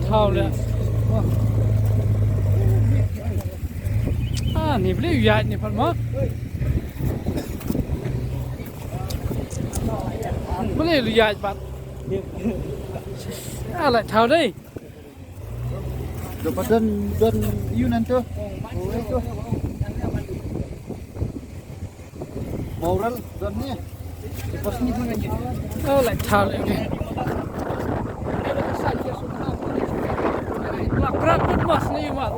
thao đấy nỉ beli ya nỉ phần mất beli ya bạn lại thao đây rồi bắt đơn yêu nên chưa mau đơn nhé pas ni pun aja lại thao lại lạc rác mất mất đi mà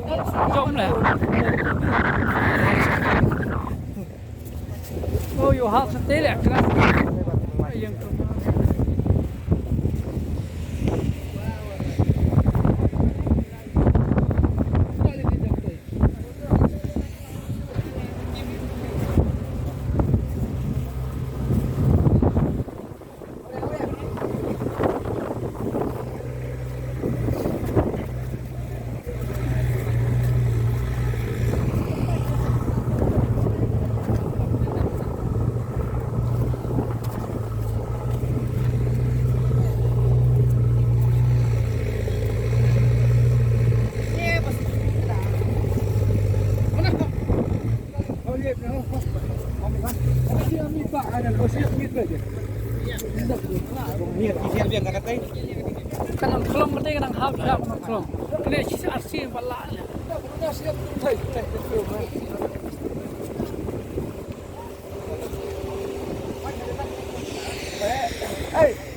trống này ôi yo học tế lẹ cái kadang kelom berarti kadang half siap kelom kena sisa arsir balak hey